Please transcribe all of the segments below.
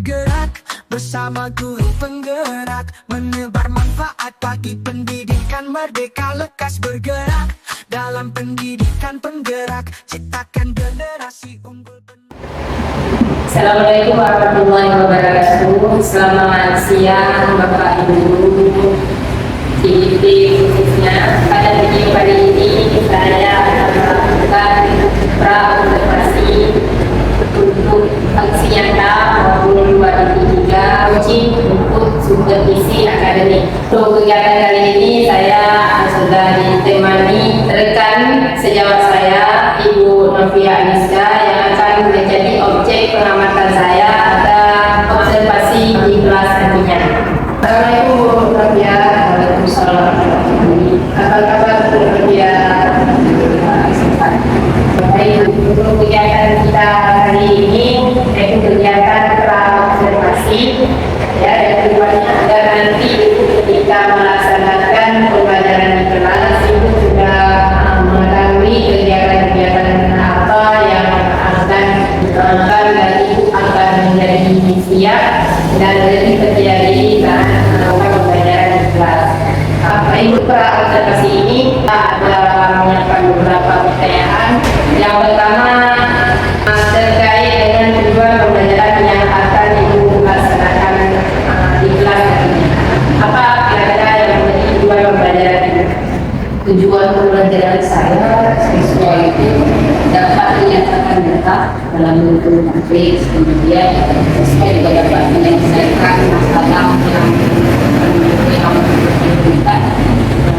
bergerak bersama guru penggerak, menebar manfaat bagi pendidikan merdeka. Lekas bergerak dalam pendidikan penggerak, ciptakan generasi unggul. Assalamualaikum warahmatullahi wabarakatuh. Selamat siang Bapak Ibu IIT khususnya. Pada video kali ini saya akan melakukan pra-observasi untuk aksi nyata maupun 2023 coaching untuk supervisi akademik. Untuk kegiatan kali ini saya sudah ditemani rekan sejawat saya Ibu Novia Aniska yang akan menjadi objek pengamatan saya pada observasi di kelas nantinya. Assalamualaikum Bu Novia. Waalaikumsalam. Apa kabar Bu Novia? Baik, untuk kegiatan kita hari ini yaitu kegiatan pra-observasi ya, yang tujuannya agar nanti ketika melaksanakan pembelajaran di kelas itu sudah mengetahui kegiatan-kegiatan apa yang akan dilakukan dan itu akan menjadi siap dan lebih terjadi saat melakukan pembelajaran di kelas. Untuk pra-observasi ini ada menyiapkan beberapa pertanyaan. Yang pertama terkait dengan tujuan pembelajaran yang akan Ibu laksanakan di kelas nantinya. Apa kira-kira yang menjadi tujuan pembelajaran ini? Tujuan pembelajaran saya siswa itu dapat menyatakan data dalam bentuk matriks, kemudian siswa juga dapat menyelesaikan masalah yang dibutuhkan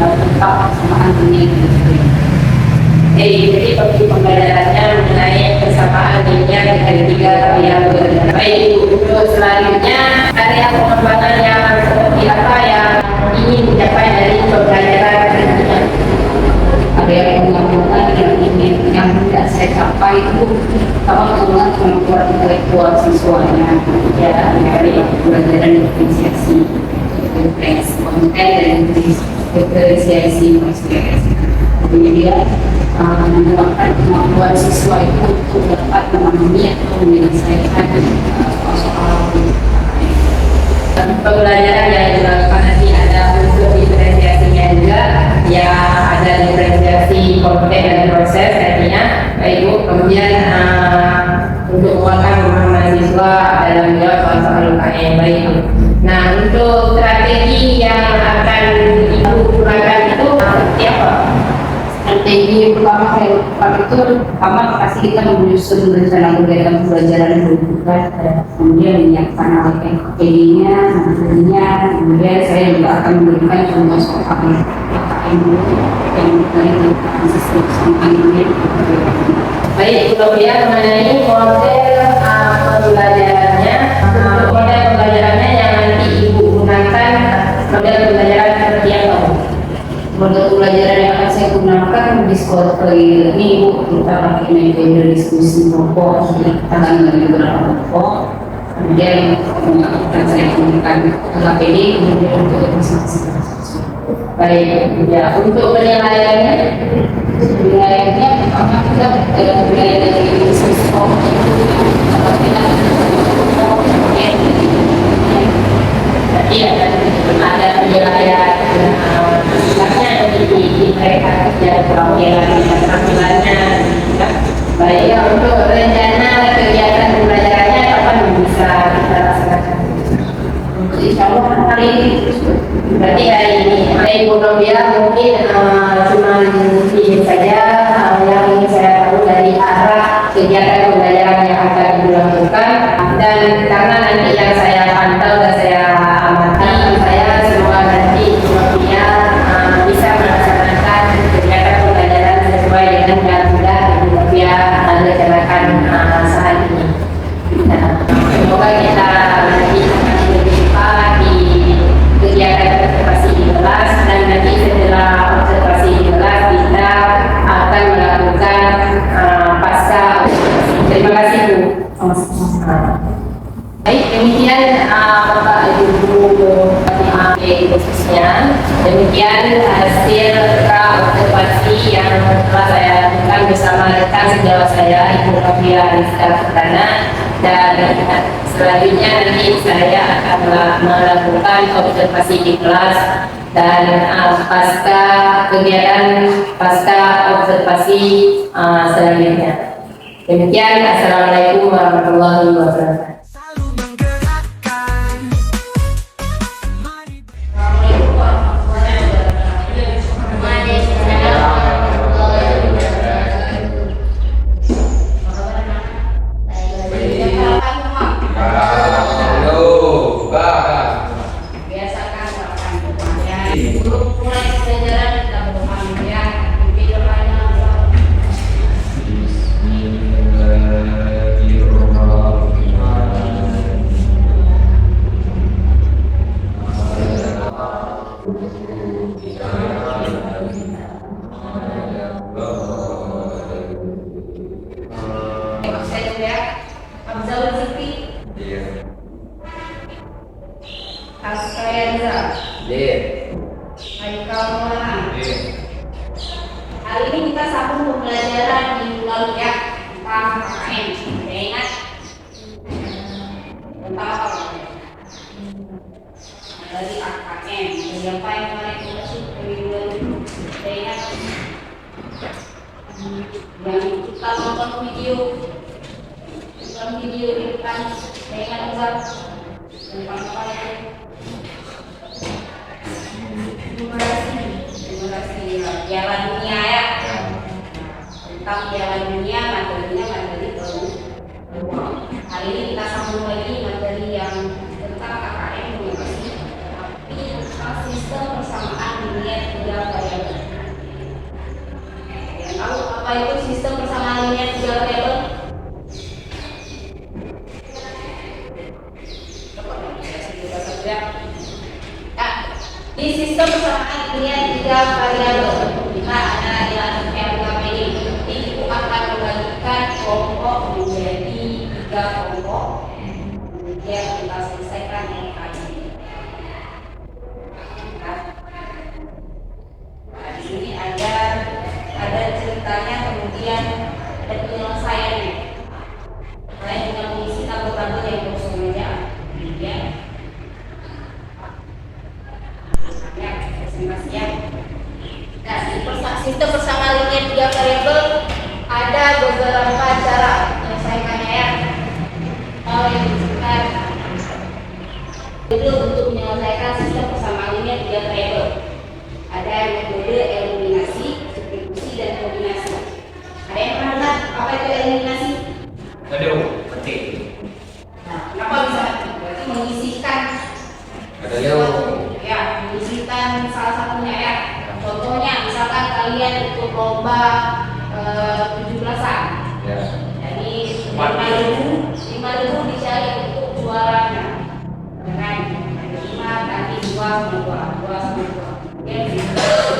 tentang persamaan dunia. Jadi topik pembelajarannya mengenai persamaan dunia dengan tiga variabel. Baik, untuk selanjutnya area pengembangan yang seperti apa yang ingin dicapai dari pembelajaran nantinya? Area pengembangan yang tidak saya capai itu pertama mengenal kemampuan intelektual siswanya ya, dari pembelajaran diferensiasi konten dan diferensiasi masyarakat. Kemudian menerapkan kemampuan siswa itu untuk dapat memahami atau menyelesaikan soal pembelajaran yang dilakukan nanti ada unsur diferensiasinya juga, ya ada diferensiasi konten dan proses nantinya. Baik Bu, kemudian untuk menguatkan pemahaman siswa dalam menjawab soal-soal UKM. Baik Bu. Nah, untuk strategi yang akan Ibu gunakan itu seperti apa? strategi pertama pasti kita menyusun rencana kegiatan pembelajaran yang dibutuhkan, kemudian menyiapkan alat KPD-nya, materinya, kemudian saya juga akan memberikan contoh soal yang tentang sistem ini. Baik, kemudian mengenai model pembelajarannya, untuk model pembelajarannya yang nanti Ibu gunakan, model pembelajaran seperti apa? Model pembelajaran yang akan saya gunakan di sekolah kali ini kita pakai metode diskusi kelompok, kita dengan beberapa kelompok, kemudian akan saya gunakan KPD, kemudian untuk masing-masing. Baik, ya untuk penilaiannya pertama kita mulai dari diskusi kelompok iya, ada penilaian mereka kerja tampilannya. Baik, ya, untuk rencana kegiatan pembelajarannya kapan bisa kita laksanakan? insya Allah hari ini. Berarti hari ini. Ibu Novia mungkin cuma ini saja yang ingin saya tahu dari arah kegiatan pembelajaran yang akan dilakukan, dan karena nanti yang saya pantau dan saya amati, saya semoga nanti Ibu Novia bisa melaksanakan kegiatan pembelajaran sesuai dengan jadwal Ibu Novia rencanakan saat ini. Nah, semoga kita nanti akan berjumpa di kegiatan observasi di kelas, dan nanti setelah observasi di kelas kita akan melakukan pasca observasi. Terima kasih Bu. Baik, demikian Bapak Ibu khususnya, demikian hasil observasi yang telah saya lakukan bersama rekan sejawat saya Ibu Novia Aniska Perdana, dan selanjutnya nanti saya akan melakukan observasi di kelas dan pasca observasi selanjutnya. Demikian, assalamualaikum warahmatullahi wabarakatuh. Selalu menggerakkan. Mari Assalamualaikum warahmatullahi wabarakatuh. Waalaikumsalam warahmatullahi wabarakatuh. Apa kabar anak? Baik. Sarapan semua. Biasakan sarapan semua ya. Sebelum mulai pelajaran kita berdoa ya. Video lainnya. Saya dulu ya. Abzalul Zikri, Askayanza, Haikal Maulana. Hari ini kita sambung pembelajaran minggu lalu ya tentang KKN. Saya ingat tentang apa? Dari AKN. Siapa yang kemarin kita masuk ke minggu lalu? Saya ingat yang kita nonton video itu kan saya ingat Ustaz tentang apa itu? Demokrasi Piala Dunia ya. Tentang Piala Dunia materinya materi kedua. Hari ini kita sambung lagi materi yang tentang KKN demokrasi tapi tentang sistem persamaan linear 3 variabel. Yang tahu apa itu sistem persamaan linear 3 variabel? Di sistem persamaan linear 3 variabel, kita ada dalam RKPD. Itu akan membagikan kelompok menjadi 3 kelompok. Kemudian kita selesaikan RKPD. Nah, di sini ada ceritanya, kemudian ada penyelesaiannya. Kalian tinggal mengisi tabel-tabel yang kosong aja. Kemudian sistem persamaan linear 3 variabel ada beberapa cara menyelesaikannya ya. Yang disebutkan itu untuk menyelesaikan sistem persamaan linear 3 variabel ada metode eliminasi, substitusi, dan kombinasi. Ada yang pernah dengar apa itu eliminasi? penting. Nah, kenapa bisa mati? Berarti menyisihkan ya, menyisihkan salah satunya ya. Contohnya misalkan kalian ikut lomba 17-an. Jadi 5.000 dicari untuk juaranya. Dengan 5 tadi 2 sama 2. Kemudian final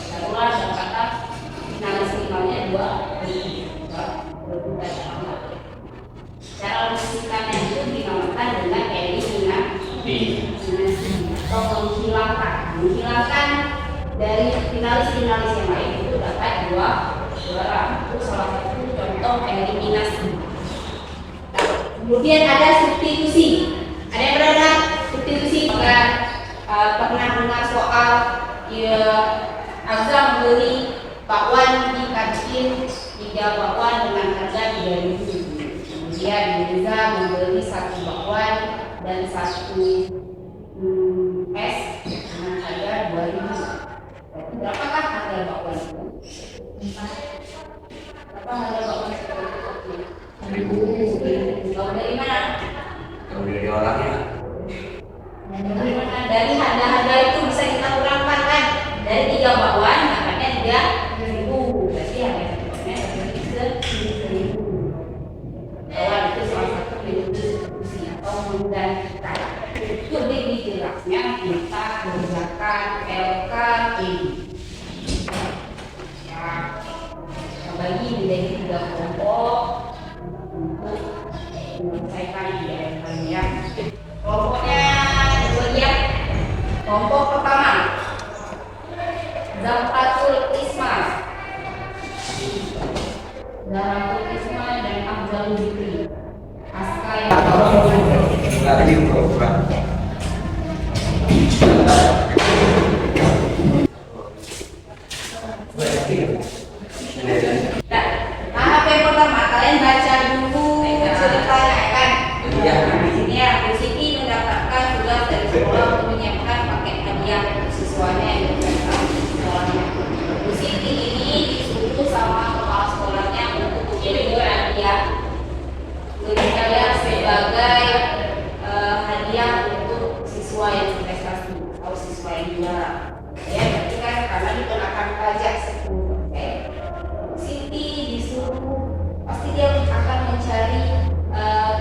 darurat dan kata finalis finalnya 2. Cara menyisihkannya itu dinamakan dengan eliminasi atau menghilangkan dari finalis-finalis yang lain itu dapat 2 juara. Itu salah satu contoh eliminasi. Kemudian ada substitusi. Ada yang pernah dengar substitusi? Pernah dengar soal Azam membeli bakwan di kantin 3 bakwan dengan harga 3.000. Kemudian Mirza membeli 1 bakwan dan 1 es dengan harga 2.000. Berapakah harga bakwan itu? Berapa harga bakwan itu? 1.000. Tahu dari mana? Tahu dari orangnya. Dari mana? Dari harga-harga itu bisa kita kurangkan kan? Dari 3 bakwan, makanya 3.000. Berarti harganya sekitar 1.000. Bakwan itu salah satu metode substitusi atau menggantikan. Lebih jelasnya kita kerjakan LKI. Ya, kita bagi menjadi 3 kelompok untuk menyelesaikan LKI ya. Kelompoknya dilihat. Kelompok pertama Zahratul Isma dan Abzalul Zikri. Tadi pura-pura. Nah, tahap yang pertama kalian baca dulu ceritanya ya kan. Iya. Di sini ya, Bu Siti mendapatkan tugas dari sekolah untuk menyiapkan paket hadiah untuk siswanya yang datang ke sekolahnya. Bu Siti ini disuruh sama kepala sekolahnya untuk mengirim hadiah bagi kalian sebagai hadiah untuk siswa yang prestasi atau siswa yang juara. Ya, berarti kan karena dikenakan pajak 10%. Siti disuruh pasti dia akan mencari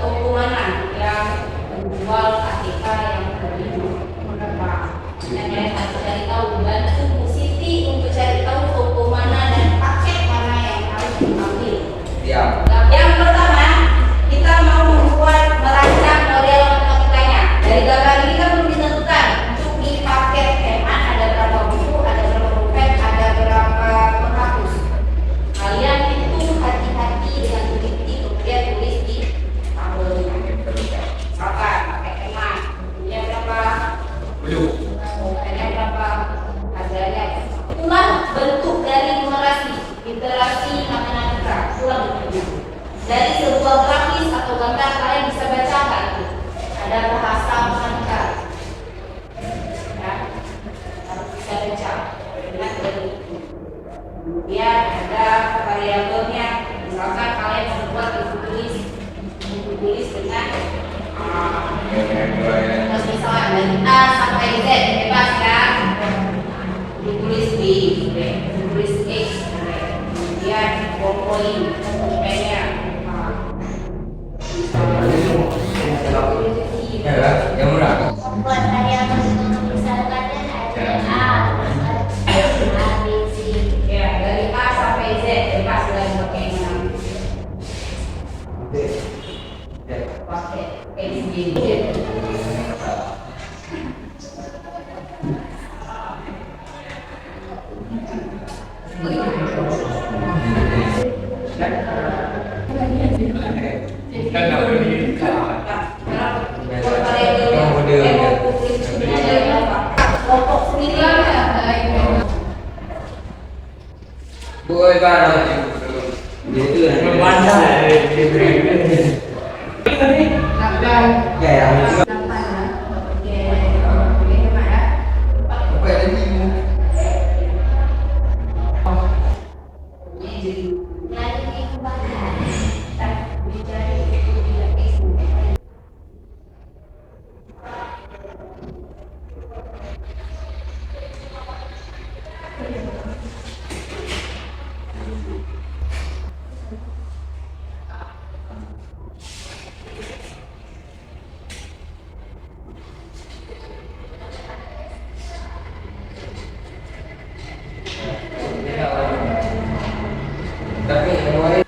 toko mana yang menjual ATK yang lebih murah. Dan yang harus cari tahu, bantu Bu Siti untuk cari tahu toko mana dan paket mana yang harus diambil. Iya. Yang pertama, kita mau merancang model matematikanya. Dari gambar ini kan belum ditentukan untuk di paket hemat ada berapa buku, ada berapa pulpen, ada berapa penghapus. Kalian itu hati-hati dengan teliti, kemudian tulis di tabelnya. Misalkan pakai hemat, punya berapa, Belum. pulpennya berapa, harganya. Itulah bentuk dari numerasi, literasi matematika. Itulah bentuknya. Dari sebuah grafis atau gambar kalian bisa bacakan ada bahasa matematika. Ya, harus bisa baca. Ingat dari itu. Kemudian ada variabelnya. Misalkan kalian membuat buku tulis dengan misalnya dari A sampai Z bebas kan? Ditulis B, ditulis X, kemudian poin pulpennya. Ya lah, yang murah. Membuat variabel untuk misalkan ada A, B, C. Ya, dari A sampai Z bebas dari pakai yang pakai SG. Kan nggak boleh dikatakan. Buat variabelnya, mau tulis ada apa? Kelompok sendiri ada. Boy barang itu membaca ya apa yang ini Lalu dikembangkan. tapi yang lain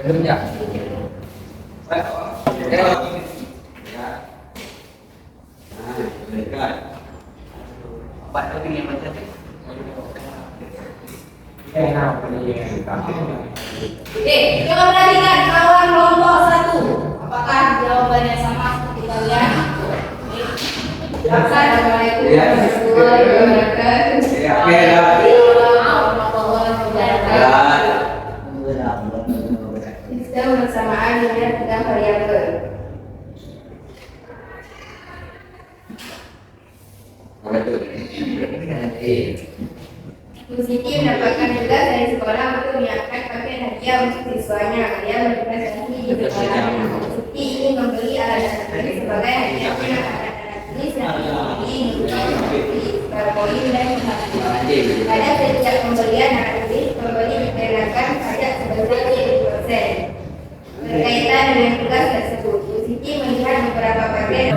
belum ya. Oke, coba perhatikan kawan kelompok 1. Apakah jawabannya sama seperti kalian? Assalamualaikum warahmatullahi wabarakatuh. Sistem bersamaan dengan 3 variabel. Bu Siti mendapatkan tugas dari sekolah untuk menyiapkan paket hadiah untuk siswanya. Dia berprestasi di sekolahnya. Bu Siti ingin membeli alat tulis sebagai hadiahnya. Alat tulis yang dibeli poin dan penghapus. Pada setiap pembelian alat tulis, pembeli dikenakan pajak sebesar 10%. Berkaitan dengan tugas tersebut, Bu Siti melihat beberapa paket.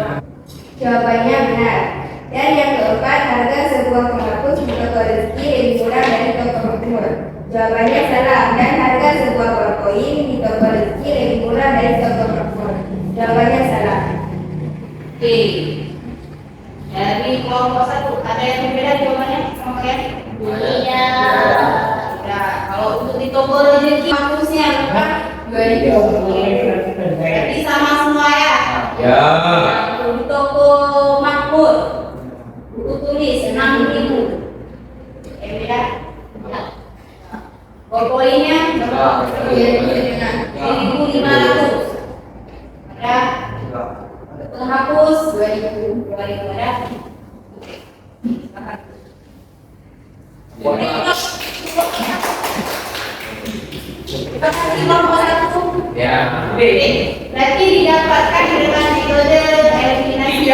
Jawabannya benar. Dan yang keempat, Jawabannya salah. Dan harga sebuah koin di toko rezeki lebih murah dari toko perempuan. Jawabannya salah. Oke. Dari kelompok 1 ada yang berbeda jawabannya sama kalian? Iya. Ya, kalau untuk di toko rezeki maksudnya berapa? 2000. Berarti sama semua ya. Ya. Kalau di toko makmur buku tulis 6.000. Yang beda? Koinnya berapa? 1.500. Ada penghapus 2.000 ada. Kita kasih kelompok 1. Ya. Berarti didapatkan dengan metode eliminasi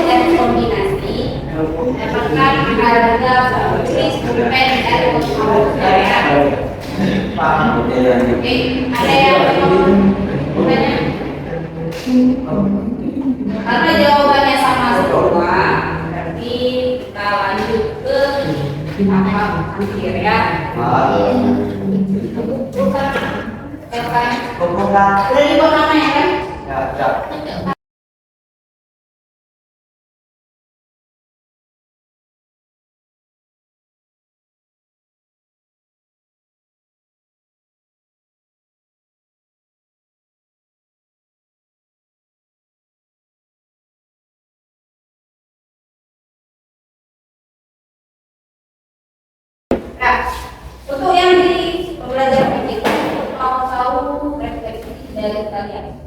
dan kombinasi. Dapatkan harga tulis pulpen dan penghapus ya. Oke, ada yang mau tanya? Karena jawabannya sama semua, berarti kita lanjut ke tahap akhir ya. Bukan, udah dibuat namanya kan? Nah, untuk yang di pembelajaran ini, mau tahu refleksi dari kalian.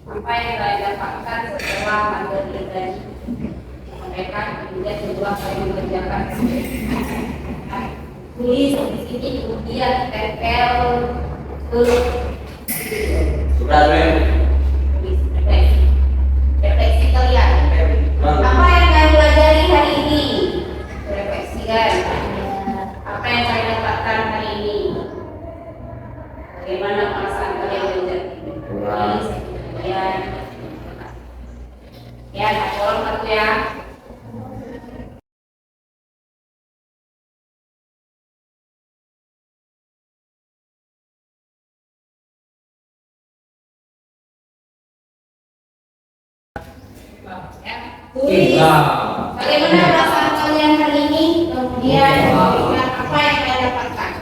Apa yang kalian dapatkan setelah materi tadi disampaikan, kemudian setelah kalian mengerjakan. Nah, tulis di sini, kemudian tempel ke Sudah, tulis refleksi. Refleksi kalian. Apa yang kalian pelajari hari ini? Refleksikan. Apa yang saya dapatkan hari ini? Bagaimana perasaan kalian menjadi kalian? Ya, tolong satu ya. Ya, tulis. Bagaimana perasaan kalian hari ini? Kemudian apa yang kalian dapatkan?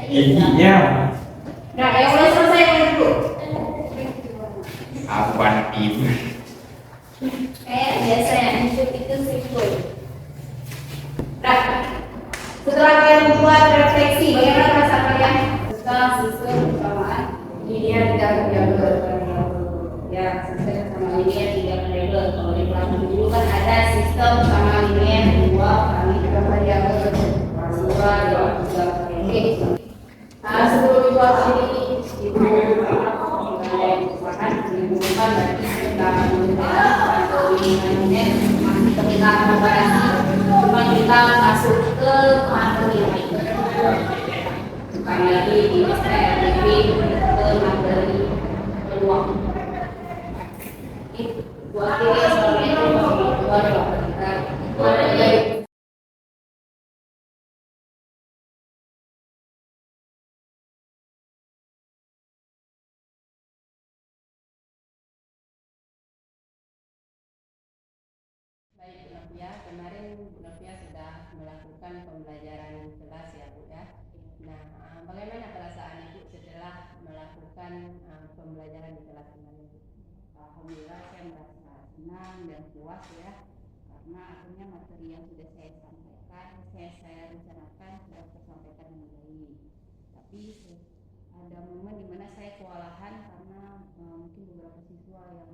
Intinya Nah, yang udah selesai yang dulu. apa tim? Kayak biasa yang hidup itu simpul. Nah, setelah kalian membuat refleksi, bagaimana perasaan kalian? Setelah sistem persamaan linear tidak variabel. Ya, sistem persamaan linear tidak variabel. Kalau di kelas dulu kan ada sistem persamaan linear dua kali tiga variabel. Dua, dua, tiga variabel. Nah, sebelum dibuat ini, ibu akan dihubungkan berarti kita masih ketika komparasi, cuma kita masuk ke materi lain. Bukan lagi di STRDP ke materi peluang. Buat diri sebagai itu, buat Nafia, kemarin Bu Nafia sudah melakukan pembelajaran kelas ya Bu ya. Nah, bagaimana perasaan Ibu setelah melakukan pembelajaran di kelas kemarin? Alhamdulillah saya merasa senang dan puas ya, karena akhirnya materi yang sudah saya sampaikan, saya rencanakan sudah tersampaikan dengan baik. Tapi ada momen di mana saya kewalahan karena mungkin beberapa siswa yang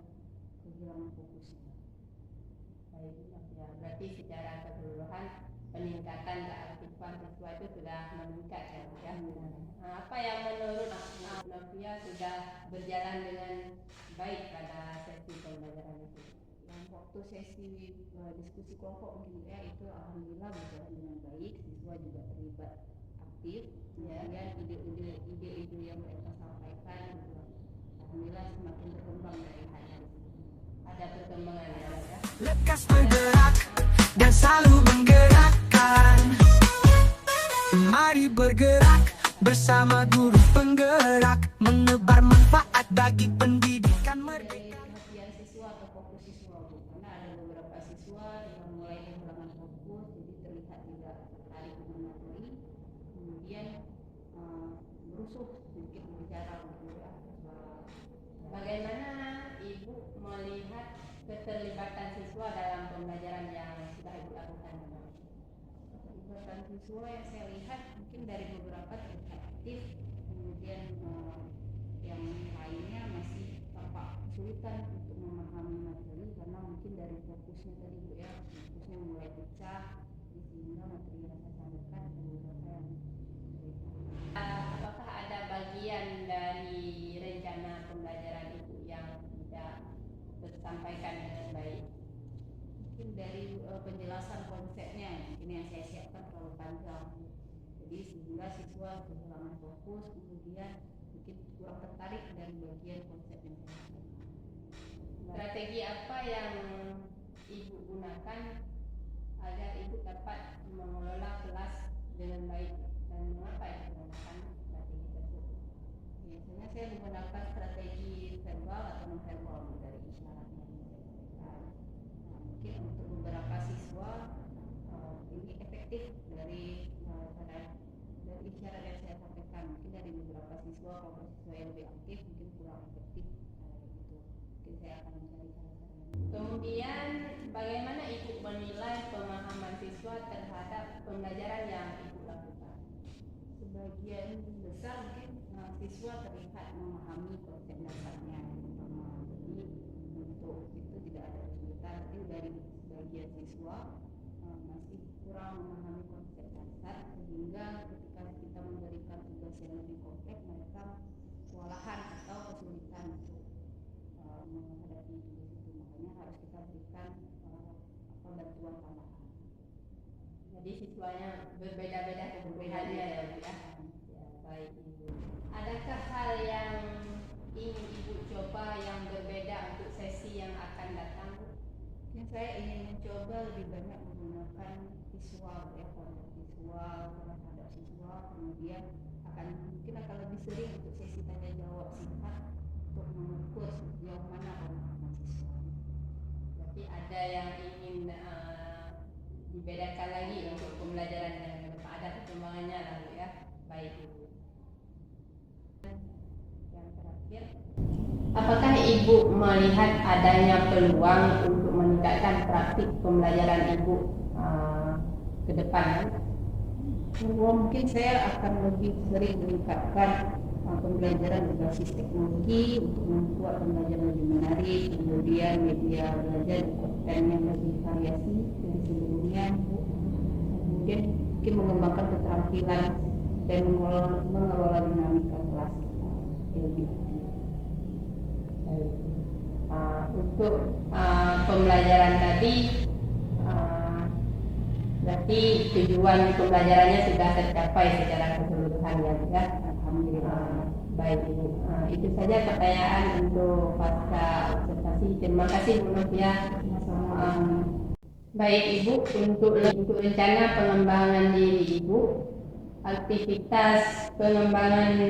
kehilangan fokusnya. Baik, ya, berarti secara keseluruhan peningkatan keaktifan siswa itu sudah meningkat ya Bu ya. Apa yang menurut Nafia sudah berjalan dengan baik pada sesi pembelajaran itu? Yang waktu sesi diskusi kelompok mungkin ya, itu alhamdulillah berjalan dengan baik, siswa juga terlibat aktif. Kemudian ide-ide yang mereka sampaikan juga alhamdulillah semakin berkembang dari hari-hari. Ada perkembangan ya Bu ya. Lekas bergerak dan selalu menggerakkan. Mari bergerak bersama guru penggerak, menebar manfaat bagi pendidikan merdeka. Perhatian siswa atau fokus siswa Bu, karena ada beberapa siswa yang mulai kehilangan fokus, jadi terlihat tidak tertarik dengan materi, kemudian berusuh sedikit berbicara gitu ya. Bagaimana Ibu melihat keterlibatan siswa dalam pembelajaran yang sudah Ibu lakukan? Keterlibatan siswa yang saya lihat mungkin dari beberapa terlihat aktif, kemudian yang lainnya masih tampak kesulitan untuk memahami materi karena mungkin dari fokusnya tadi Bu ya, fokusnya mulai pecah, sehingga materi yang saya sampaikan ada beberapa yang Apakah ada bagian dari rencana pembelajaran Ibu yang tidak tersampaikan dengan baik? mungkin dari penjelasan konsepnya mungkin yang saya siapkan terlalu panjang, jadi sehingga siswa kehilangan fokus, kemudian mungkin kurang tertarik dari bagian konsep yang saya sampaikan. Strategi apa yang Ibu gunakan agar Ibu dapat mengelola kelas dengan baik, dan mengapa Ibu menggunakan strategi tersebut? Biasanya saya menggunakan strategi verbal atau non verbal dari isyarat yang saya sampaikan. Nah, mungkin untuk beberapa siswa ini efektif dari dari isyarat yang saya sampaikan. Mungkin dari beberapa siswa, kalau siswa yang lebih aktif mungkin kurang efektif gitu. Mungkin saya akan mencari cara-cara yang Kemudian bagaimana Ibu menilai pemahaman siswa terhadap pembelajaran yang Ibu lakukan? sebagian besar mungkin siswa terlihat memahami konsep dasarnya terutama, jadi untuk itu tidak ada kesulitan. Tapi dari sebagian siswa masih kurang memahami konsep dasar, sehingga ketika kita memberikan tugas yang lebih kompleks mereka kewalahan atau kesulitan untuk menghadapi tugas itu. Makanya harus kita berikan bantuan tambahan. Jadi siswanya berbeda-beda kebutuhannya ya Bu ya. Ya, baik Ibu. Adakah hal yang ingin Ibu coba yang berbeda untuk sesi yang akan datang Bu? Yang saya ingin mencoba lebih banyak menggunakan visual ya, konsep visual terhadap siswa, kemudian mungkin akan lebih sering untuk sesi tanya jawab singkat untuk mengukur sejauh mana pemahaman siswa. Berarti ada yang ingin dibedakan lagi untuk pembelajaran yang ke depan, ada perkembangannya lah Bu ya. Baik Ibu. Yang terakhir, apakah Ibu melihat adanya peluang untuk meningkatkan praktik pembelajaran Ibu ke depan? Mungkin saya akan lebih sering meningkatkan pembelajaran berbasis teknologi untuk membuat pembelajaran lebih menarik, kemudian media belajar konten yang lebih variasi dari sebelumnya, kemudian mungkin mengembangkan keterampilan dan mengelola dinamika kelas kita lebih aktif. Untuk pembelajaran tadi, berarti tujuan pembelajarannya sudah tercapai secara keseluruhan ya Bu ya. Alhamdulillah. Baik Ibu. Itu saja pertanyaan untuk pasca observasi. Terima kasih Bu Nafia. Baik Ibu, untuk rencana pengembangan diri Ibu, aktivitas pengembangan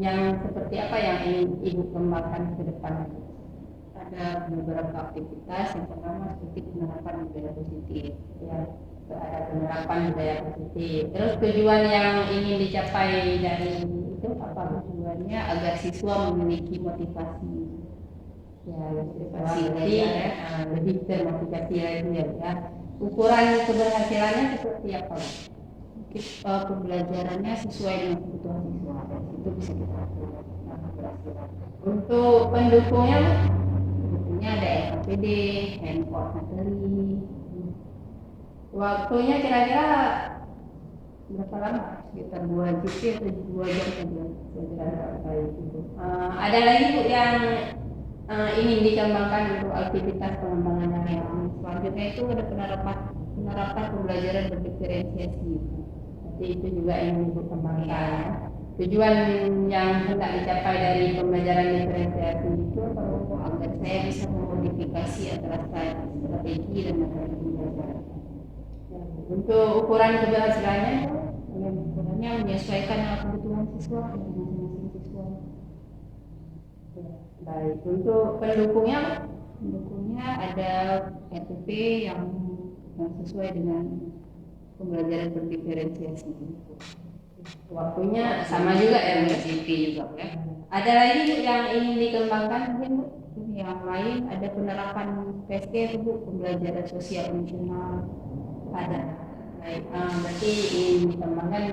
yang seperti apa yang ingin Ibu kembangkan ke depan? Ada beberapa aktivitas. Yang pertama seperti penerapan mengembangkan budaya positif, ya, ada penerapan budaya positif. Terus tujuan yang ingin dicapai dari itu apa tujuannya agar siswa memiliki motivasi, ya, motivasi belajar, lebih termotivasi lagi ya. Ukuran keberhasilannya seperti apa? Pembelajarannya sesuai dengan kebutuhan siswa, itu bisa kita atur. Untuk pendukungnya ada SKPD, handphone materi. Waktunya kira-kira berapa lama? Sekitar 2 GP atau 2 jam saja. Ada lagi Bu yang ingin dikembangkan untuk aktivitas pengembangan yang selanjutnya itu ada penerapan pembelajaran berdiferensiasi. Jadi itu juga yang dikembangkan. Tujuan yang hendak dicapai dari pembelajaran diferensiasi itu agar saya bisa memodifikasi antara strategi dan metode pembelajaran. Untuk ukuran keberhasilannya, ukurannya menyesuaikan dengan kebutuhan siswa dan masing-masing siswa. Baik, untuk pendukungnya ada RTP yang sesuai dengan pembelajaran berdiferensiasi. Waktunya sama juga ya, CP juga ya. Ada lagi yang ingin dikembangkan mungkin Bu? Yang lain ada penerapan PSK Bu, pembelajaran sosial emosional ada. Baik, berarti ingin dikembangkan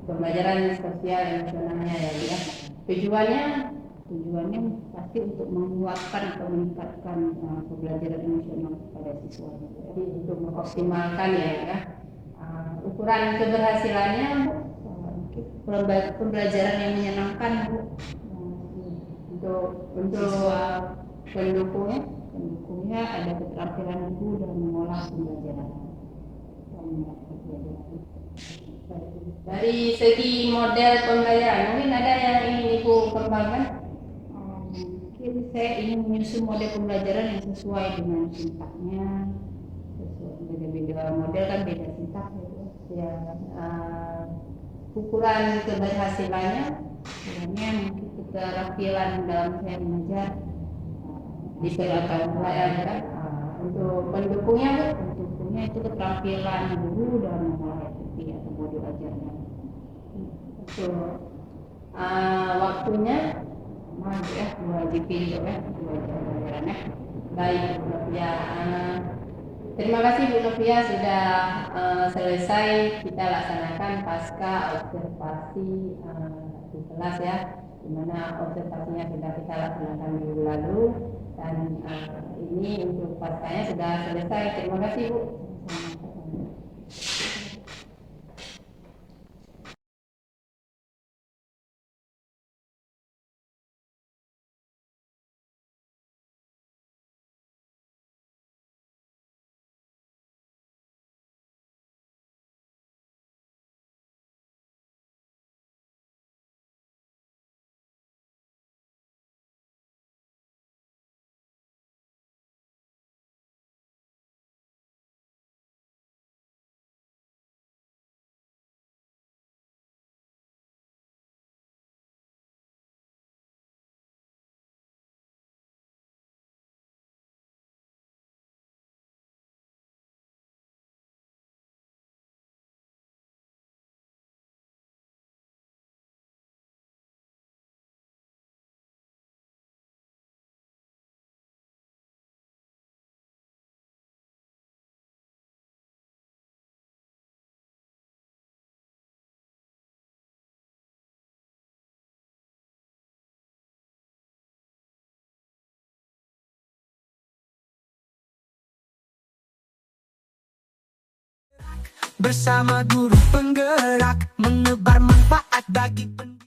pembelajaran sosial emosionalnya ya. Tujuannya pasti untuk menguatkan atau meningkatkan pembelajaran emosional pada siswa. Jadi untuk mengoptimalkan ya. Ukuran keberhasilannya pembelajaran yang menyenangkan Bu. Untuk pendukungnya ada keterampilan guru dalam mengolah pembelajaran. Dari segi model pembelajaran mungkin ada yang ingin Ibu kembangkan. Mungkin saya ingin menyusun model pembelajaran yang sesuai dengan sintaknya. Beda-beda model kan beda sintak ya. Ukuran keberhasilannya mungkin keterampilan dalam saya mengajar diperlukan pelajaran. Untuk pendukungnya itu keterampilan guru dalam mengolah FTP atau modul ajarnya. Waktunya ya 2 GP juga ya, 2 jam pelajarannya. Baik Bu Novia, terima kasih Bu Novia sudah selesai kita laksanakan pasca observasi di kelas ya, di mana observasinya sudah kita laksanakan minggu lalu dan ini untuk paskanya sudah selesai. Terima kasih Bu. Bersama guru penggerak menebar manfaat bagi pendidik.